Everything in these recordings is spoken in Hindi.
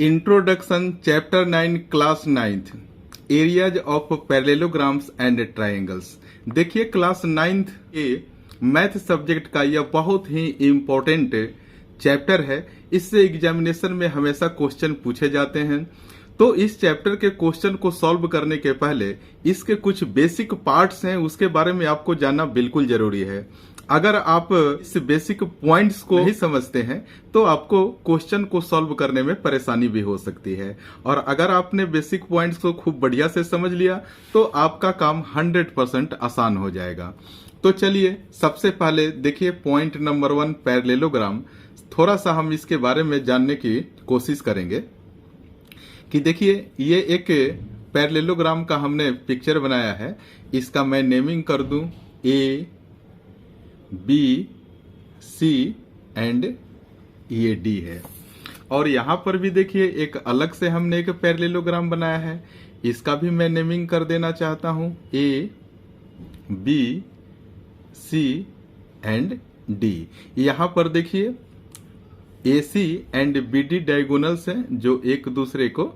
Introduction chapter 9 class 9th areas of parallelograms and triangles. देखिए क्लास 9th के मैथ सब्जेक्ट का यह बहुत ही इम्पोर्टेंट चैप्टर है। इससे एग्जामिनेशन में हमेशा क्वेश्चन पूछे जाते हैं। तो इस चैप्टर के क्वेश्चन को सॉल्व करने के पहले इसके कुछ बेसिक पार्ट्स हैं, उसके बारे में आपको जानना बिल्कुल जरूरी है। अगर आप इस बेसिक पॉइंट्स को नहीं समझते हैं तो आपको क्वेश्चन को सॉल्व करने में परेशानी भी हो सकती है, और अगर आपने बेसिक पॉइंट्स को खूब बढ़िया से समझ लिया तो आपका काम 100% आसान हो जाएगा। तो चलिए सबसे पहले देखिए पॉइंट नंबर 1 पैरेललोग्राम। थोड़ा सा हम इसके बारे में जानने की कोशिश करेंगे कि देखिए ये एक पैरेललोग्राम का हमने पिक्चर बनाया है। इसका मैं नेमिंग कर दूं ए बी सी एंड ये डी है। और यहां पर भी देखिए एक अलग से हमने एक पैरेललोग्राम बनाया है। इसका भी मैं नेमिंग कर देना चाहता हूं A B C and D. यहां पर देखिए A C and B D diagonals हैं जो एक दूसरे को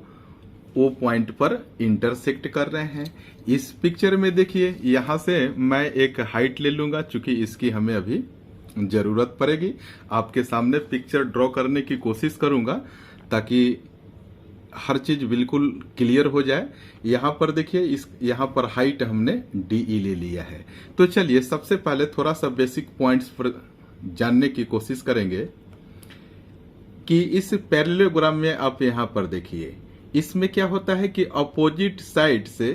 ओ पॉइंट पर इंटरसेक्ट कर रहे हैं। इस पिक्चर में देखिए यहां से मैं एक हाइट ले लूंगा, चूंकि इसकी हमें अभी जरूरत पड़ेगी। आपके सामने पिक्चर ड्रॉ करने की कोशिश करूंगा ताकि हर चीज बिल्कुल क्लियर हो जाए। यहां पर देखिए यहां पर हाइट हमने डीई ले लिया है। तो चलिए सबसे पहले थोड़ा सा बेसिक पॉइंट्स पर जानने की कोशिश करेंगे कि इस पैरेललोग्राम में आप यहां पर देखिए इसमें क्या होता है कि अपोजिट साइड से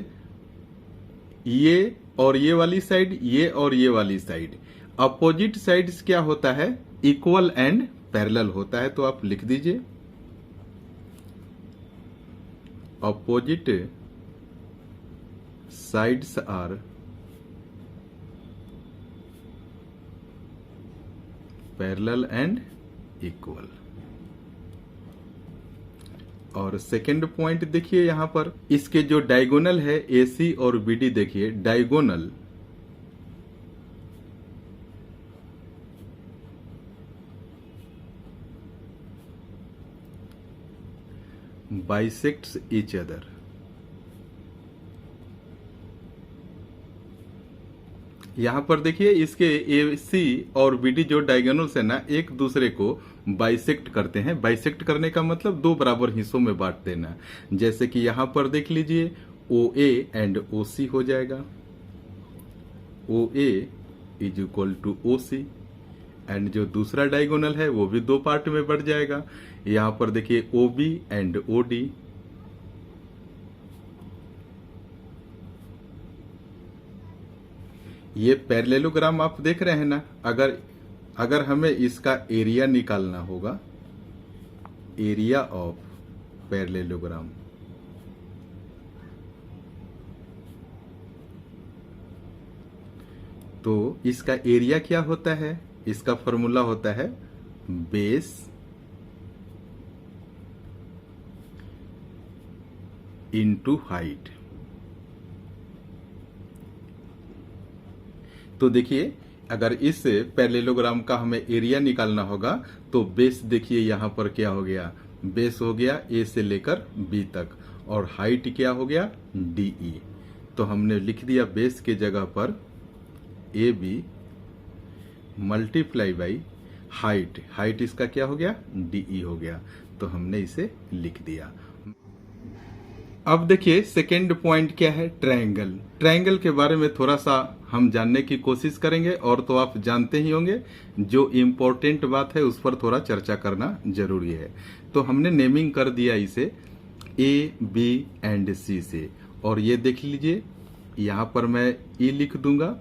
ये और ये वाली साइड, ये और ये वाली साइड, अपोजिट साइड्स क्या होता है इक्वल एंड पैरेलल होता है। तो आप लिख दीजिए opposite sides are parallel and equal. और सेकेंड पॉइंट देखिए यहां पर इसके जो डायगोनल है AC और BD, देखिए डायगोनल बाइसेक्ट्स ईच अदर। यहां पर देखिए इसके AC और BD जो डायगोनल्स है ना एक दूसरे को बाइसेक्ट करते हैं। बाइसेक्ट करने का मतलब दो बराबर हिस्सों में बांट देना। जैसे कि यहां पर देख लीजिए OA एंड OC हो जाएगा। OA is equal to OC and जो दूसरा डायगोनल है वो भी दो पार्ट में बढ़ जाएगा। यहां पर देखिए OB एंड OD। ये पैरेललोग्राम आप देख रहे हैं ना। अगर हमें इसका एरिया निकालना होगा, एरिया ऑफ पैरेललोग्राम, तो इसका एरिया क्या होता है, इसका फॉर्मूला होता है बेस इनटू हाइट। तो देखिए अगर इस पैरेललोग्राम का हमें एरिया निकालना होगा तो बेस देखिए यहां पर क्या हो गया, बेस हो गया A से लेकर B तक, और हाइट क्या हो गया DE। तो हमने लिख दिया बेस के जगह पर AB multiply by height. Height इसका क्या हो गया DE हो गया। तो हमने इसे लिख दिया। अब देखिए सेकेंड पॉइंट क्या है ट्रायंगल। ट्रायंगल के बारे में थोड़ा सा हम जानने की कोशिश करेंगे, और तो आप जानते ही होंगे जो इम्पोर्टेंट बात है उस पर थोड़ा चर्चा करना जरूरी है। तो हमने नेमिंग कर दिया इसे A B एंड C से, और ये देख लीजिए यहां पर मैं E लिख दूंगा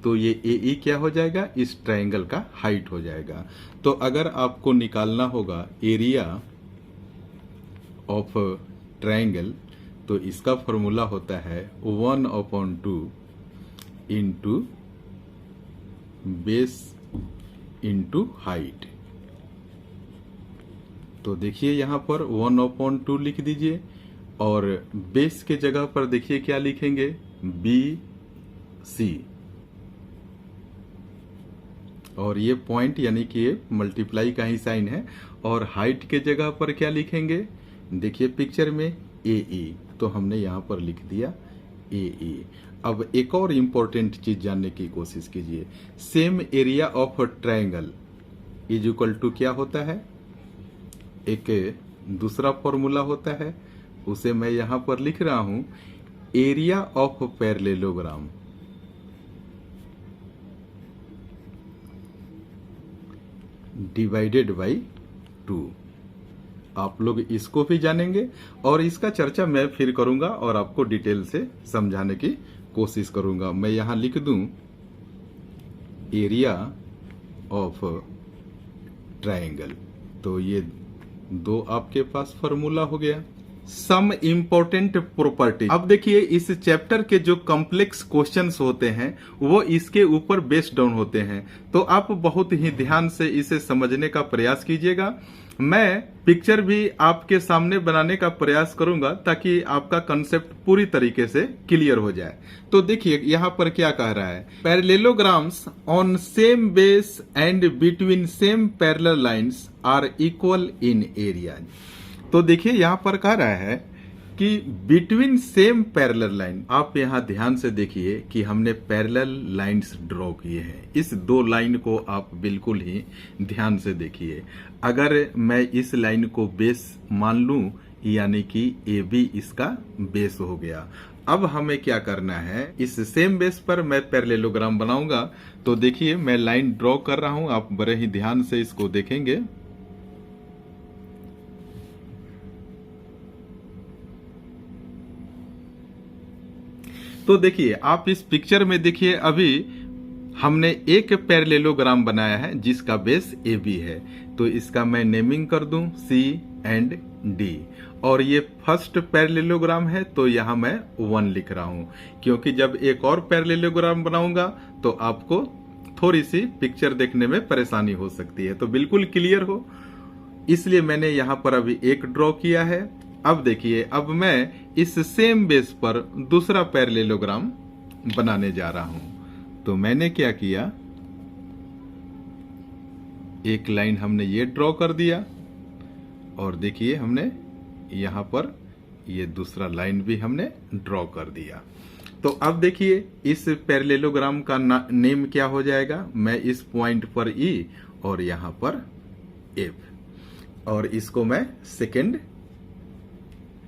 तो ये AE क्या हो जाएगा, इस ट्रायंगल का हाइट हो जाएगा। तो अगर आपको निकालना होगा एरिया ऑफ ट्रायंगल तो इसका फॉर्मूला होता है 1/2 इंटू बेस इंटू हाइट। तो देखिए यहां पर 1/2 लिख दीजिए, और बेस के जगह पर देखिए क्या लिखेंगे BC, और ये पॉइंट यानी कि ये मल्टीप्लाई का ही साइन है। और हाइट के जगह पर क्या लिखेंगे देखिए पिक्चर में ए तो हमने यहाँ पर लिख दिया ए। अब एक और इम्पोर्टेंट चीज जानने की कोशिश कीजिए। Same area of triangle is equal to क्या होता है, एक दूसरा फॉर्मूला होता है, उसे मैं यहां पर लिख रहा हूं, area of parallelogram divided by 2। आप लोग इसको भी जानेंगे और इसका चर्चा मैं फिर करूंगा और आपको डिटेल से समझाने की कोशिश करूंगा। मैं यहां लिख दूं एरिया ऑफ ट्रायंगल, तो ये दो आपके पास फॉर्मूला हो गया। Some important property. अब देखिए इस चैप्टर के जो कॉम्प्लेक्स क्वेश्चंस होते हैं वो इसके ऊपर बेस्ड डाउन होते हैं, तो आप बहुत ही ध्यान से इसे समझने का प्रयास कीजिएगा। मैं पिक्चर भी आपके सामने बनाने का प्रयास करूंगा ताकि आपका कंसेप्ट पूरी तरीके से क्लियर हो जाए। तो देखिए यहाँ पर क्या कह रहा है, parallelograms on same base and between same parallel lines are equal in area. तो देखिए यहाँ पर कह रहा है कि बिटवीन सेम पैरेलल लाइन, आप यहाँ ध्यान से देखिए कि हमने पैरेलल लाइंस ड्रॉ किए हैं। इस दो लाइन को आप बिल्कुल ही ध्यान से देखिए। अगर मैं इस लाइन को बेस मान लूं, यानी कि ए बी इसका बेस हो गया। अब हमें क्या करना है, इस सेम बेस पर मैं पैरेललोग्राम बनाऊंगा। तो देखिए मैं लाइन ड्रॉ कर रहा हूं, आप बड़े ही ध्यान से इसको देखेंगे। तो देखिए आप इस पिक्चर में देखिए, अभी हमने एक पैरेललोग्राम बनाया है जिसका बेस ए बी है। तो इसका मैं नेमिंग कर दूं सी एंड डी, और ये फर्स्ट पैरेललोग्राम है तो यहां मैं 1 लिख रहा हूं, क्योंकि जब एक और पैरेललोग्राम बनाऊंगा तो आपको थोड़ी सी पिक्चर देखने में परेशानी हो सकती है, तो बिल्कुल क्लियर हो इसलिए मैंने यहां पर अभी एक ड्रॉ किया है। अब देखिए, अब मैं इस सेम बेस पर दूसरा पैरेललोग्राम बनाने जा रहा हूं। तो मैंने क्या किया, एक लाइन हमने ये ड्रॉ कर दिया और देखिए हमने यहां पर ये दूसरा लाइन भी हमने ड्रॉ कर दिया। तो अब देखिए इस पैरेललोग्राम का नेम क्या हो जाएगा, मैं इस पॉइंट पर ई और यहां पर एफ, और इसको मैं सेकंड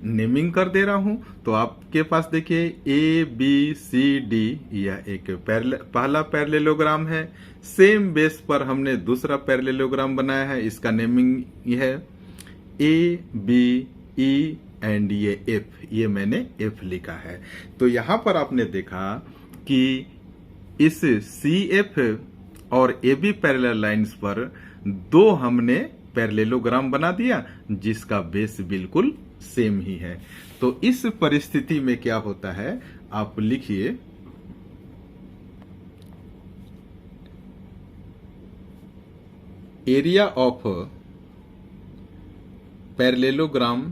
नेमिंग कर दे रहा हूं। तो आपके पास देखिए ए बी सी डी, यह एक पहला पैरेललोग्राम है। सेम बेस पर हमने दूसरा पैरेललोग्राम बनाया है, इसका नेमिंग यह है ए बी ई एंड ये एफ, ये मैंने एफ लिखा है। तो यहां पर आपने देखा कि इस सी एफ और ए बी पैरेलल लाइंस पर दो हमने पैरेललोग्राम बना दिया जिसका बेस बिल्कुल सेम ही है। तो इस परिस्थिति में क्या होता है, आप लिखिए area of parallelogram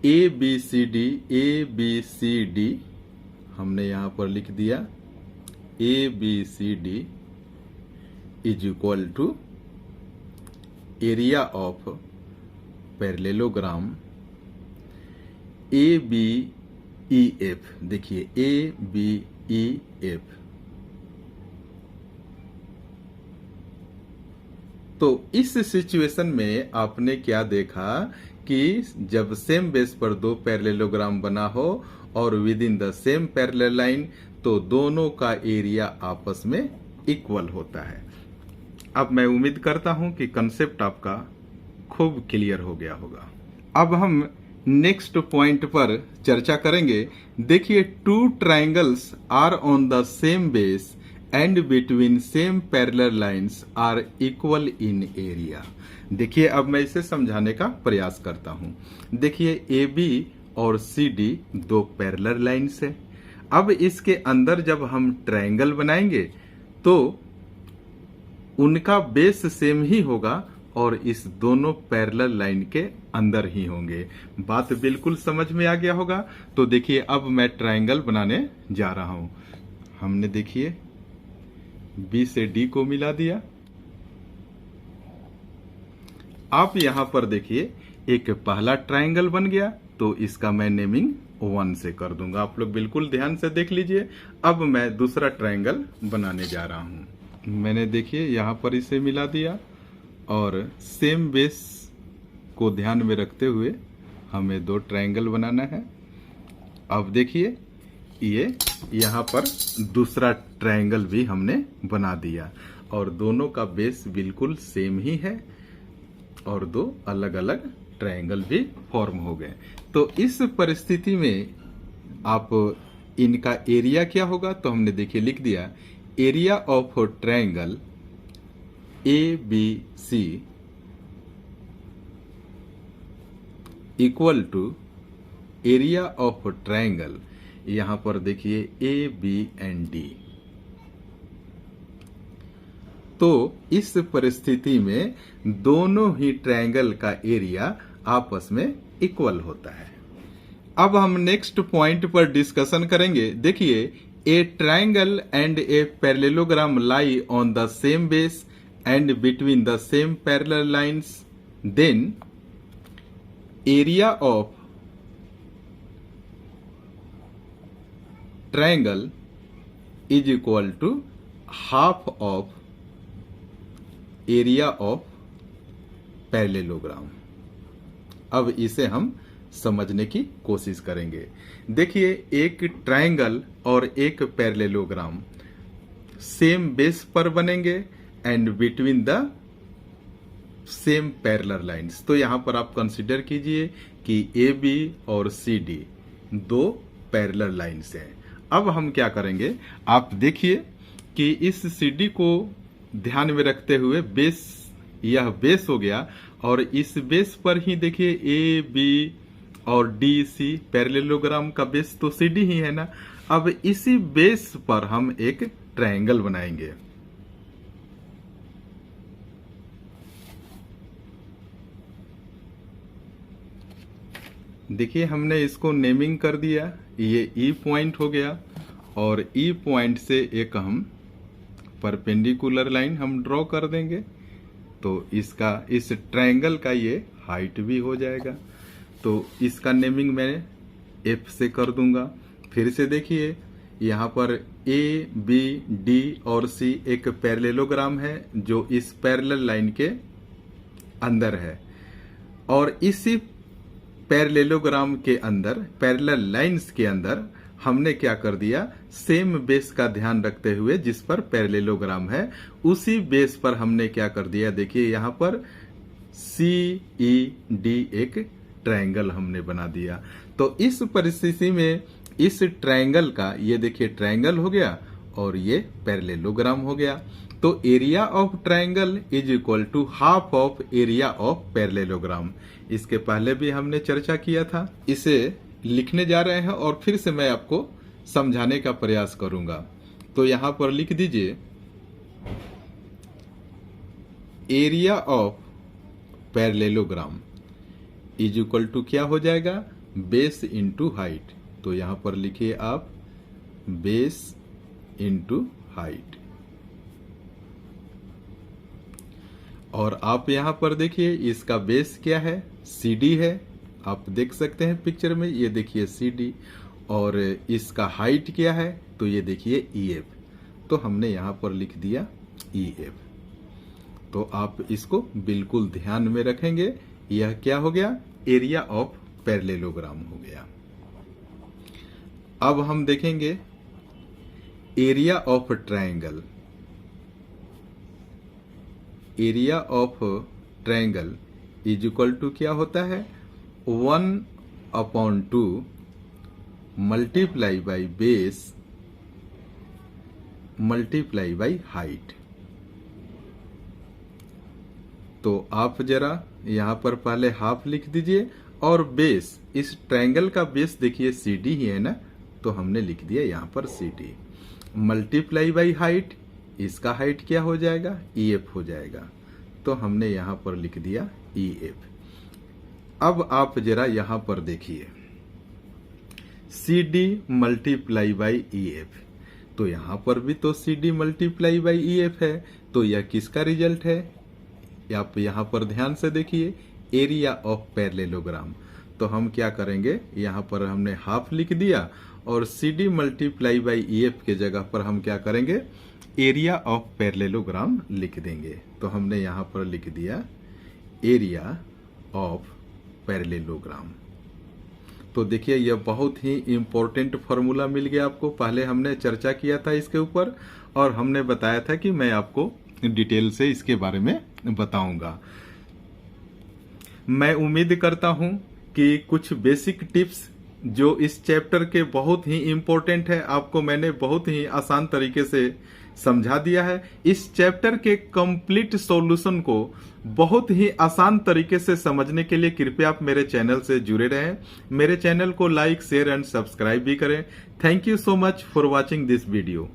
A B C D, हमने यहां पर लिख दिया A B C D is equal to area of parallelogram A B E F. देखिए ए बी ई एफ, तो इस सिचुएशन में आपने क्या देखा कि जब सेम बेस पर दो पैरेललोग्राम बना हो और with in the same parallel line, तो दोनों का एरिया आपस में इक्वल होता है। अब मैं उम्मीद करता हूं कि कंसेप्ट आपका खूब क्लियर हो गया होगा। अब हम नेक्स्ट पॉइंट पर चर्चा करेंगे। देखिए two triangles are on the same base and between same parallel lines are equal in area. देखिए अब मैं इसे समझाने का प्रयास करता हूं। देखिए ए बी और सी डी दो पैरेलल लाइंस है। अब इसके अंदर जब हम ट्रायंगल बनाएंगे तो उनका बेस सेम ही होगा और इस दोनों पैरेलल लाइन के अंदर ही होंगे। बात बिल्कुल समझ में आ गया होगा। तो देखिए अब मैं ट्रायंगल बनाने जा रहा हूं। हमने देखिए बी से डी को मिला दिया आप यहाँ पर देखिए एक पहला ट्रायंगल बन गया, तो इसका मैं नेमिंग 1 से कर दूंगा। आप लोग बिल्कुल ध्यान से देख लीजिए। अब मैं दूसरा ट्रायंगल बनाने जा रहा हूँ। मैंने देखिए यहाँ पर इसे मिला दिया और सेम बेस को ध्यान में रखते हुए हमें 2 ट्रायंगल बनाना है। अब देखिए ये यहाँ पर दूसरा ट्रायंगल भी हमने बना दिया और दोनों का बेस बिल्कुल सेम ही है और 2 अलग अलग ट्रायंगल भी फॉर्म हो गए। तो इस परिस्थिति में आप इनका एरिया क्या होगा, तो हमने देखिए लिख दिया area of triangle ABC equal to area of triangle, यहां पर देखिए ABD। तो इस परिस्थिति में दोनों ही ट्रायंगल का एरिया आपस में इक्वल होता है। अब हम नेक्स्ट पॉइंट पर डिस्कशन करेंगे। देखिए a triangle and a parallelogram lie on the same base and between the same parallel lines, then area of triangle is equal to half of area of parallelogram. अब इसे हम समझने की कोशिश करेंगे। देखिए एक ट्रायंगल और एक पैरेललोग्राम सेम बेस पर बनेंगे and between the same parallel lines. तो यहां पर आप कंसीडर कीजिए कि AB और CD 2 पैरेलल लाइंस हैं। अब हम क्या करेंगे, आप देखिए कि इस CD को ध्यान में रखते हुए बेस, यह बेस हो गया और इस बेस पर ही देखिए AB और DC पैरेललोग्राम का बेस तो CD ही है ना। अब इसी बेस पर हम एक ट्रायंगल बनाएंगे। देखिए हमने इसको नेमिंग कर दिया, ये E पॉइंट हो गया और E पॉइंट से एक हम परपेंडिकुलर लाइन हम ड्रॉ कर देंगे। तो इसका, इस ट्रायंगल का ये हाइट भी हो जाएगा। तो इसका नेमिंग मैं F से कर दूंगा। फिर से देखिए यहाँ पर A, B, D और C एक पैरेललोग्राम है जो इस पैरेलल लाइन के अंदर है और इसी पैरेललोग्राम के अंदर, पैरेलल लाइंस के अंदर हमने क्या कर दिया, सेम बेस का ध्यान रखते हुए जिस पर पैरेललोग्राम है उसी बेस पर हमने क्या कर दिया, देखिए यहाँ पर CED एक ट्रायंगल हमने बना दिया। तो इस परिस्थिति में इस ट्रायंगल का, ये देखिए ट्रायंगल हो गया और ये पैरेललोग्राम हो गया। तो area of triangle is equal to half of area of parallelogram. इसके पहले भी हमने चर्चा किया था। इसे लिखने जा रहे हैं और फिर से मैं आपको समझाने का प्रयास करूंगा। तो यहां पर लिख दीजिए area of parallelogram is equal to क्या हो जाएगा, बेस इंटू हाइट। तो यहां पर लिखिए आप बेस इंटू हाइट। और आप यहां पर देखिए इसका बेस क्या है, CD है। आप देख सकते हैं पिक्चर में, ये देखिए CD और इसका हाइट क्या है, तो ये देखिए EF। तो हमने यहां पर लिख दिया EF। तो आप इसको बिल्कुल ध्यान में रखेंगे। यह क्या हो गया, एरिया ऑफ पैरेललोग्राम हो गया। अब हम देखेंगे area of triangle. Area of triangle is equal to क्या होता है, 1/2 multiply by base multiply by height. तो आप जरा यहां पर पहले हाफ लिख दीजिए और बेस, इस ट्रायंगल का बेस देखिए CD ही है ना, तो हमने लिख दिया यहां पर CD मल्टीप्लाई बाई हाइट। इसका हाइट क्या हो जाएगा, EF हो जाएगा। तो हमने यहां पर लिख दिया EF। अब आप जरा यहां पर देखिए CD मल्टीप्लाई बाई EF। तो यहां पर भी तो CD मल्टीप्लाई बाई EF है। तो यह किसका रिजल्ट है, आप यहाँ पर ध्यान से देखिए, एरिया ऑफ पैरेललोग्राम। तो हम क्या करेंगे, यहाँ पर हमने हाफ लिख दिया और CD मल्टीप्लाई बाई EF के जगह पर हम क्या करेंगे, एरिया ऑफ पैरेललोग्राम लिख देंगे। तो हमने यहाँ पर लिख दिया एरिया ऑफ पैरेललोग्राम। तो देखिए यह बहुत ही इंपॉर्टेंट फॉर्मूला मिल गया आपको। पहले हमने चर्चा किया था इसके ऊपर और हमने बताया था कि मैं आपको डिटेल से इसके बारे में बताऊंगा। मैं उम्मीद करता हूं कि कुछ बेसिक टिप्स जो इस चैप्टर के बहुत ही इंपॉर्टेंट है, आपको मैंने बहुत ही आसान तरीके से समझा दिया है। इस चैप्टर के कंप्लीट सॉल्यूशन को बहुत ही आसान तरीके से समझने के लिए कृपया आप मेरे चैनल से जुड़े रहें। मेरे चैनल को लाइक, शेयर एंड सब्सक्राइब भी करें। Thank you so much for watching this video.